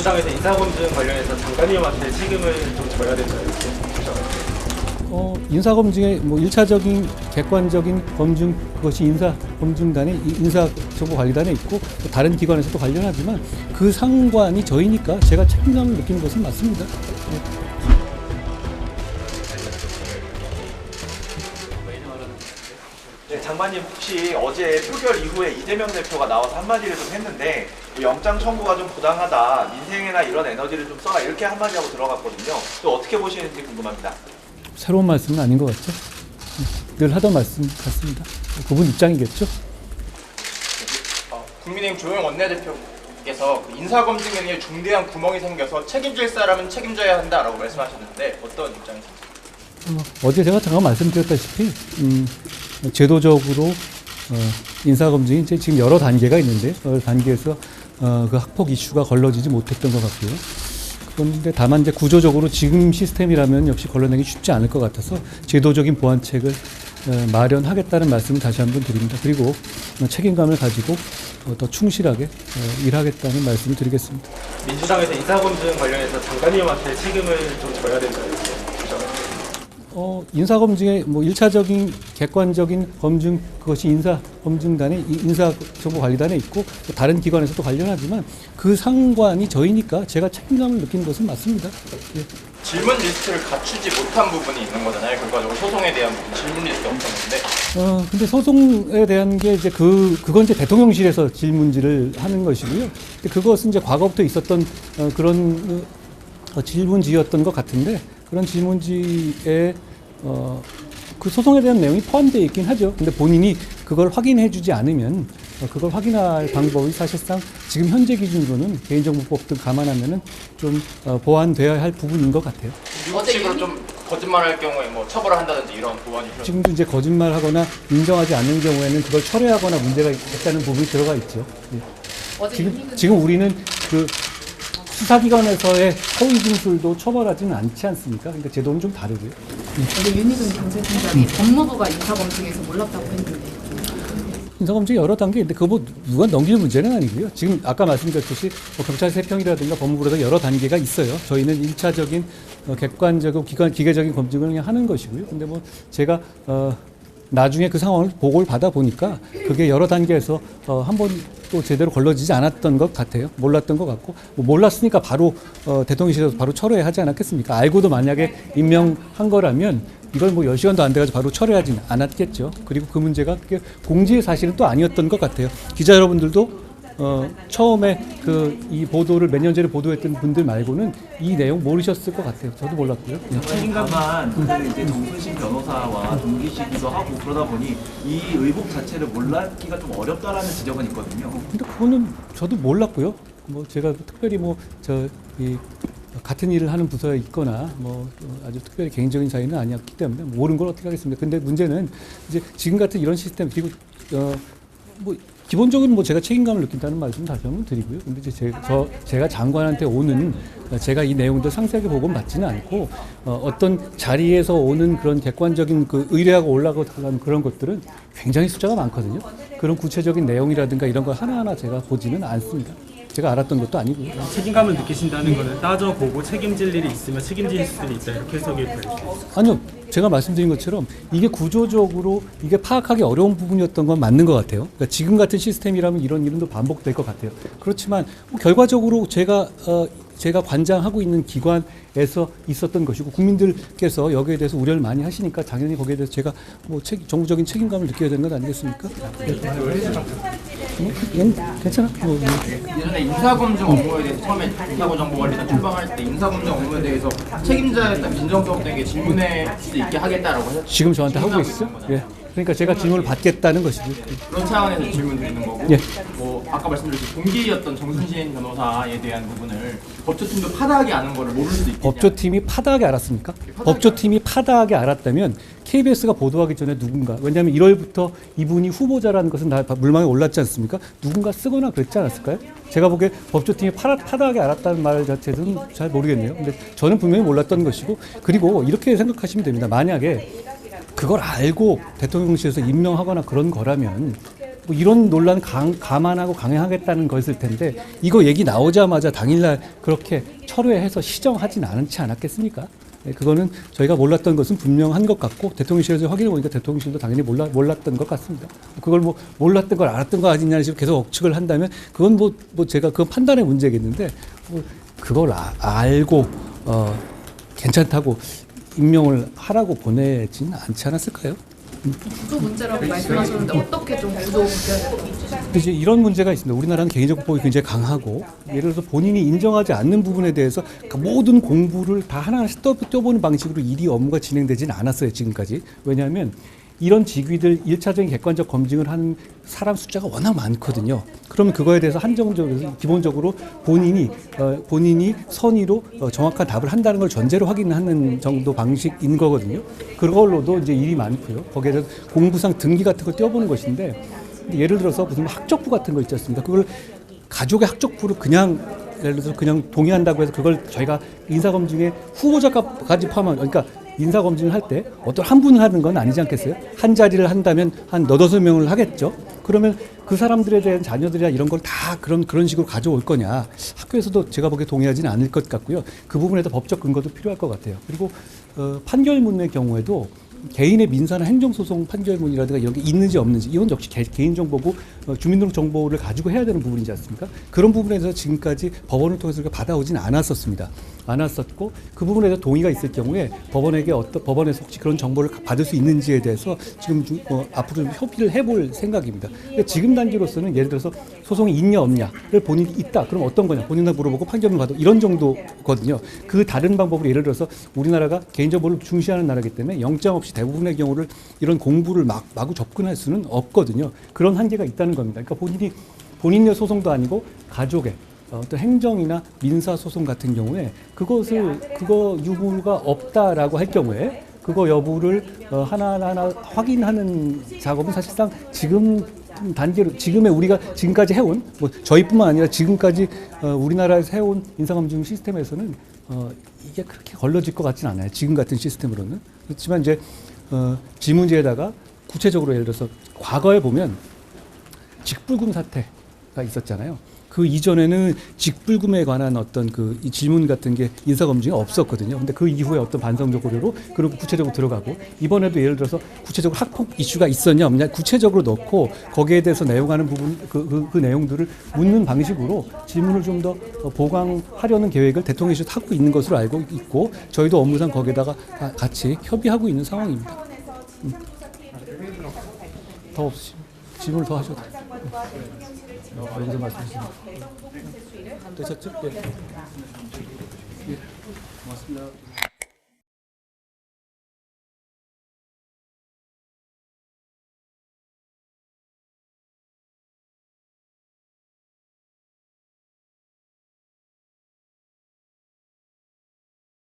민주당에서 인사검증 관련해서 장관님한테 책임을 좀 져야 된다 이렇게 주장하셨어요. 인사검증의 뭐 1차적인 객관적인 검증, 그것이 인사검증단의 인사정보관리단에 있고 또 다른 기관에서도 관련하지만 그 상관이 저희니까 제가 책임감을 느끼는 것은 맞습니다. 네, 장관님 혹시 어제 표결 이후에 이재명 대표가 나와서 한마디를 좀 했는데 영장 청구가 좀 부당하다, 민생이나 이런 에너지를 좀 써라 이렇게 한마디 하고 들어갔거든요. 또 어떻게 보시는지 궁금합니다. 새로운 말씀은 아닌 것 같죠? 늘 하던 말씀 같습니다. 그분 입장이겠죠? 국민의힘 조영 원내대표께서 그 인사검증에 중대한 구멍이 생겨서 책임질 사람은 책임져야 한다라고 말씀하셨는데 어떤 입장이신지? 어제 제가 잠깐 말씀드렸다시피 제도적으로 인사검증이 이제 지금 여러 단계가 있는데 여러 단계에서 그 학폭 이슈가 걸러지지 못했던 것 같고요. 그런데 다만 이제 구조적으로 지금 시스템이라면 역시 걸러내기 쉽지 않을 것 같아서 제도적인 보완책을 마련하겠다는 말씀을 다시 한번 드립니다. 그리고 책임감을 가지고 더 충실하게 일하겠다는 말씀을 드리겠습니다. 민주당에서 인사검증 관련해서 장관님한테 책임을 좀 져야 된다 이렇게 주장하셨어요. 인사검증의 뭐 1차적인 객관적인 검증, 그것이 인사검증단의 인사정보관리단에 있고 또 다른 기관에서도 관련하지만 그 상관이 저희니까 제가 책임감을 느끼는 것은 맞습니다. 예. 질문 리스트를 갖추지 못한 부분이 있는 거잖아요. 결과적으로 소송에 대한 부분 질문 리스트 없었는데. 근데 소송에 대한 게 이제 그건 이제 대통령실에서 질문지를 하는 것이고요. 근데 그것은 이제 과거부터 있었던 그런 질문지였던 것 같은데 그런 질문지에 그 소송에 대한 내용이 포함되어 있긴 하죠. 근데 본인이 그걸 확인해주지 않으면 그걸 확인할 방법이 사실상 지금 현재 기준으로는 개인정보법 등 감안하면은 좀 보완돼야 할 부분인 것 같아요. 미국식으로 좀 거짓말할 경우에 뭐 처벌을 한다든지 이런 보완이 필요합니다. 지금도 이제 거짓말하거나 인정하지 않는 경우에는 그걸 철회하거나 문제가 있다는 부분이 들어가 있죠. 예. 지금 우리는 그 수사기관에서의 허위 진술도 처벌하지는 않지 않습니까? 그러니까 제도는 좀 다르고요. 어제 윤희근 경제팀장이 법무부가 인사검증에서 몰랐다고 했는데 인사검증이 여러 단계인데 그거 뭐 누가 넘길 문제는 아니고요. 지금 아까 말씀드렸듯이 뭐 경찰 세평이라든가 법무부라든가 여러 단계가 있어요. 저희는 1차적인 객관적이고 기계적인 검증을 그냥 하는 것이고요. 근데 뭐 제가 나중에 그 상황을 보고를 받아 보니까 그게 여러 단계에서 한 번도 제대로 걸러지지 않았던 것 같아요. 몰랐던 것 같고 뭐 몰랐으니까 바로 대통령실에서 바로 철회하지 않았겠습니까? 알고도 만약에 임명한 거라면 이걸 뭐 10시간도 안 돼가지고 바로 철회하지는 않았겠죠. 그리고 그 문제가 그게 공지의 사실은 또 아니었던 것 같아요. 기자 여러분들도 처음에 이 보도를 몇 년 전에 보도했던 분들 말고는 이 내용 모르셨을 것 같아요. 저도 몰랐고요. 책임감만 이제 정순신 변호사와 동기시기도 하고 그러다 보니 이 의혹 자체를 몰랐기가 좀 어렵다라는 지적은 있거든요. 근데 그거는 저도 몰랐고요. 뭐 제가 특별히 같은 일을 하는 부서에 있거나 아주 특별히 개인적인 사이는 아니었기 때문에 모르는 걸 어떻게 하겠습니까? 근데 문제는 이제 지금 같은 이런 시스템 그리고 기본적으로 제가 책임감을 느낀다는 말씀 다시 한번 드리고요. 근데 이제 제가 장관한테 오는 제가 이 내용들 상세하게 보고는 받지는 않고 어떤 자리에서 오는 그런 객관적인 그 의뢰하고 올라가는 그런 것들은 굉장히 숫자가 많거든요. 그런 구체적인 내용이라든가 이런 걸 하나하나 제가 보지는 않습니다. 제가 알았던 것도 아니고요. 책임감을 느끼신다는 거는 따져보고 책임질 일이 있으면 책임질 수도 있다 이렇게 해석이 되죠. 아니요. 제가 말씀드린 것처럼 이게 구조적으로 이게 파악하기 어려운 부분이었던 건 맞는 것 같아요. 그러니까 지금 같은 시스템이라면 이런 일은 또 반복될 것 같아요. 그렇지만 결과적으로 제가 관장하고 있는 기관에서 있었던 것이고 국민들께서 여기에 대해서 우려를 많이 하시니까 당연히 거기에 대해서 제가 정부적인 책임감을 느껴야 되는 것 아니겠습니까? 괜찮아. 예전에 인사검증 업무에 대해서 처음에 인사정보관리단 출범할 때 인사검증 업무에 대해서 책임자였던 민정수석에게 질문할 수 있게 하겠다라고 하셨죠. 지금 저한테 하고 계시죠? 예. 그러니까 제가 질문을 받겠다는 것이죠. 그런 차원에서 질문 드리는 거고 예. 뭐 아까 말씀드렸듯이 동기였던 정순신 변호사에 대한 부분을 법조팀도 파다하게 아는 거를 모를 수도 있겠냐. 법조팀이 파다하게 알았습니까? 법조팀이 파다하게 알았다면 KBS가 보도하기 전에 누군가, 왜냐하면 1월부터 이분이 후보자라는 것은 다 물망에 올랐지 않습니까? 누군가 쓰거나 그랬지 않았을까요? 제가 보기에 법조팀이 파다하게 알았다는 말 자체는 잘 모르겠네요. 근데 저는 분명히 몰랐던 것이고, 그리고 이렇게 생각하시면 됩니다. 만약에 그걸 알고 대통령실에서 임명하거나 그런 거라면 뭐 이런 논란 감안하고 강행하겠다는 거였을 텐데 이거 얘기 나오자마자 당일날 그렇게 철회해서 시정하진 않지 않았겠습니까? 네, 그거는 저희가 몰랐던 것은 분명한 것 같고 대통령실에서 확인해 보니까 대통령실도 당연히 몰랐던 것 같습니다. 그걸 뭐 몰랐던 걸 알았던 거 아니냐는 식으로 계속 억측을 한다면 그건 뭐 제가 그 판단의 문제겠는데 그걸 알고 괜찮다고 임명을 하라고 보내지는 않지 않았을까요? 구조 문제라고 말씀하셨는데 어떻게 좀 구조 문제를 이제 이런 문제가 있습니다. 우리나라는 개인정보법이 굉장히 강하고 예를 들어서 본인이 인정하지 않는 부분에 대해서 모든 공부를 다 하나씩 떼보는 방식으로 일이 업무가 진행되지는 않았어요. 지금까지. 왜냐하면 이런 직위들 1차적인 객관적 검증을 하는 사람 숫자가 워낙 많거든요. 그러면 그거에 대해서 한정적으로 기본적으로 본인이 선의로 정확한 답을 한다는 걸 전제로 확인하는 정도 방식인 거거든요. 그걸로도 이제 일이 많고요. 거기에 대해서 공부상 등기 같은 걸 떼어보는 것인데 예를 들어서 무슨 학적부 같은 거 있지 않습니까? 그걸 가족의 학적부를 그냥 예를 들어서 그냥 동의한다고 해서 그걸 저희가 인사검증에 후보자까지 포함한 그러니까 인사검증을 할 때 어떤 한 분을 하는 건 아니지 않겠어요? 한 자리를 한다면 한 너댓 명을 하겠죠. 그러면 그 사람들에 대한 자녀들이나 이런 걸 다 그런 식으로 가져올 거냐. 학교에서도 제가 보기에 동의하지는 않을 것 같고요. 그 부분에도 법적 근거도 필요할 것 같아요. 그리고 판결문의 경우에도 개인의 민사나 행정소송 판결문이라든가 이런 게 있는지 없는지 이건 역시 개인정보고 주민등록정보를 가지고 해야 되는 부분이지 않습니까? 그런 부분에서 지금까지 법원을 통해서 받아오진 않았었고 그 부분에 대해서 동의가 있을 경우에 법원에서 혹시 그런 정보를 받을 수 있는지에 대해서 지금 앞으로 좀 협의를 해볼 생각입니다. 근데 지금 단계로서는 예를 들어서 소송이 있냐 없냐를 본인이 있다. 그럼 어떤 거냐? 본인한테 물어보고 판결을 받아 이런 정도거든요. 그 다른 방법으로 예를 들어서 우리나라가 개인정보를 중시하는 나라이기 때문에 영장 없이 대부분의 경우를 이런 공부를 마구 접근할 수는 없거든요. 그런 한계가 있다는 겁니다. 그러니까 본인의 소송도 아니고 가족의 어떤 행정이나 민사 소송 같은 경우에 그거 유무가 없다라고 할 경우에 그거 여부를 하나하나 확인하는 작업은 사실상 지금 단계로 우리가 지금까지 해온 저희뿐만 아니라 지금까지 우리나라에서 해온 인사검증 시스템에서는 이게 그렇게 걸러질 것 같지는 않아요. 지금 같은 시스템으로는. 그렇지만 이제 지문제에다가 구체적으로 예를 들어서 과거에 보면 직불금 사태가 있었잖아요. 그 이전에는 직불금에 관한 어떤 이 질문 같은 게 인사검증이 없었거든요. 근데 그 이후에 어떤 반성적 고려로 그리고 구체적으로 들어가고 이번에도 예를 들어서 구체적으로 학폭 이슈가 있었냐 없냐 구체적으로 넣고 거기에 대해서 내용하는 부분 그 내용들을 묻는 방식으로 질문을 좀 더 보강하려는 계획을 대통령실에서 하고 있는 것으로 알고 있고 저희도 업무상 거기에다가 같이 협의하고 있는 상황입니다. 더 없으시면 질문을 더 하셔도 돼요. 여기서 말씀하시면 되셨죠? 예. 고맙습니다.